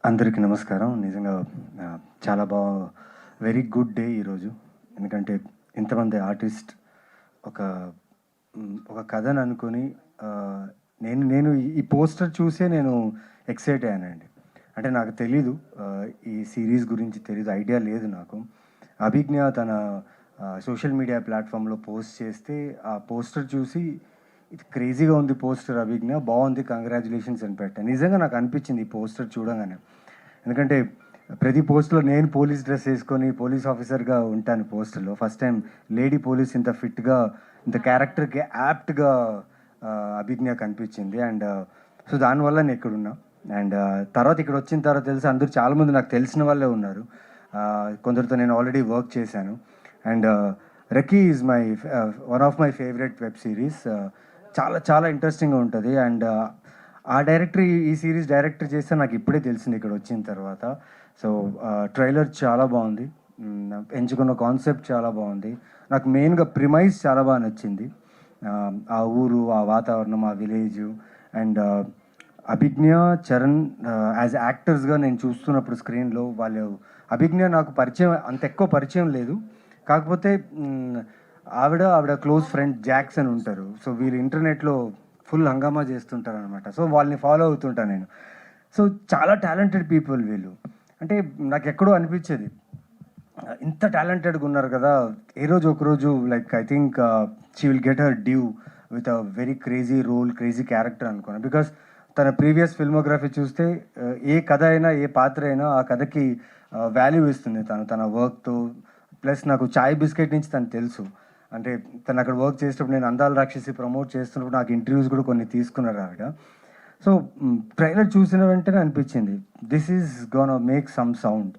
అందరికీ నమస్కారం. నిజంగా చాలా వెరీ గుడ్ డే ఈరోజు. ఎందుకంటే ఇంతమంది ఆర్టిస్ట్ ఒక ఒక కథను అనుకొని నేను నేను ఈ పోస్టర్ చూసే నేను ఎక్సైట్ అయ్యానండి. అంటే నాకు తెలీదు, ఈ సిరీస్ గురించి తెలీదు, ఐడియా లేదు నాకు. అభిజ్ఞ తన సోషల్ మీడియా ప్లాట్‌ఫామ్‌లో పోస్ట్ చేస్తే ఆ పోస్టర్ చూసి ఇది క్రేజీగా ఉంది పోస్టర్ అభిజ్ఞ, బాగుంది, కంగ్రాచ్యులేషన్స్ అని పెట్టాను. నిజంగా నాకు అనిపించింది ఈ పోస్టర్ చూడగానే. ఎందుకంటే ప్రతి పోస్ట్‌లో నేను పోలీస్ డ్రెస్ వేసుకొని పోలీస్ ఆఫీసర్‌గా ఉంటాను పోస్టర్‌లో. ఫస్ట్ టైం లేడీ పోలీస్ ఇంత ఫిట్‌గా, ఇంత క్యారెక్టర్‌కి యాప్ట్‌గా అభిజ్ఞ కనిపించింది. అండ్ సో దానివల్ల నేను ఇక్కడున్నా. అండ్ తర్వాత ఇక్కడ వచ్చిన తర్వాత తెలిసి అందరూ చాలామంది నాకు తెలిసిన వాళ్ళే ఉన్నారు. కొందరితో నేను ఆల్రెడీ వర్క్ చేశాను. And recce is one of my favourite web series. చాలా చాలా ఇంట్రెస్టింగ్గా ఉంటుంది. అండ్ ఆ డైరెక్టర్ ఈ సిరీస్ డైరెక్టర్ చేస్తే నాకు ఇప్పుడే తెలిసింది ఇక్కడ వచ్చిన తర్వాత. సో ట్రైలర్ చాలా బాగుంది, ఎంచుకున్న కాన్సెప్ట్ చాలా బాగుంది. నాకు మెయిన్గా ప్రిమైజ్ చాలా బాగా నచ్చింది. ఆ ఊరు, ఆ వాతావరణం, ఆ విలేజు. అండ్ అభిజ్ఞ, చరణ్ యాజ్ యాక్టర్స్గా నేను చూస్తున్నప్పుడు స్క్రీన్లో వాళ్ళు, అభిజ్ఞ నాకు పరిచయం అంత ఎక్కువ పరిచయం లేదు. కాకపోతే ఆవిడ క్లోజ్ ఫ్రెండ్ జాక్స్ అని ఉంటారు. సో వీళ్ళు ఇంటర్నెట్లో ఫుల్ హంగామా చేస్తుంటారు అనమాట. సో వాళ్ళని ఫాలో అవుతుంటాను నేను. సో చాలా టాలెంటెడ్ పీపుల్ వీళ్ళు. అంటే నాకు ఎక్కడో అనిపించేది, ఇంత టాలెంటెడ్గా ఉన్నారు కదా, ఏ రోజు ఒకరోజు like I think she will get her due with a very crazy role, crazy character అనుకున్నాను. బికాస్ తన ప్రీవియస్ ఫిల్మోగ్రఫీ చూస్తే ఏ కథ అయినా, ఏ పాత్ర అయినా ఆ కథకి వాల్యూ ఇస్తుంది తన వర్క్తో. ప్లస్ నాకు చాయ్ బిస్కెట్ నుంచి తను తెలుసు. అంటే తను అక్కడ వర్క్ చేసేటప్పుడు, నేను అందాల రాక్షసి ప్రమోట్ చేస్తున్నప్పుడు నాకు ఇంటర్వ్యూస్ కూడా కొన్ని తీసుకున్నారు ఆవిడ. సో ట్రైలర్ చూసిన వెంటనే అనిపించింది, this is gonna make some sound.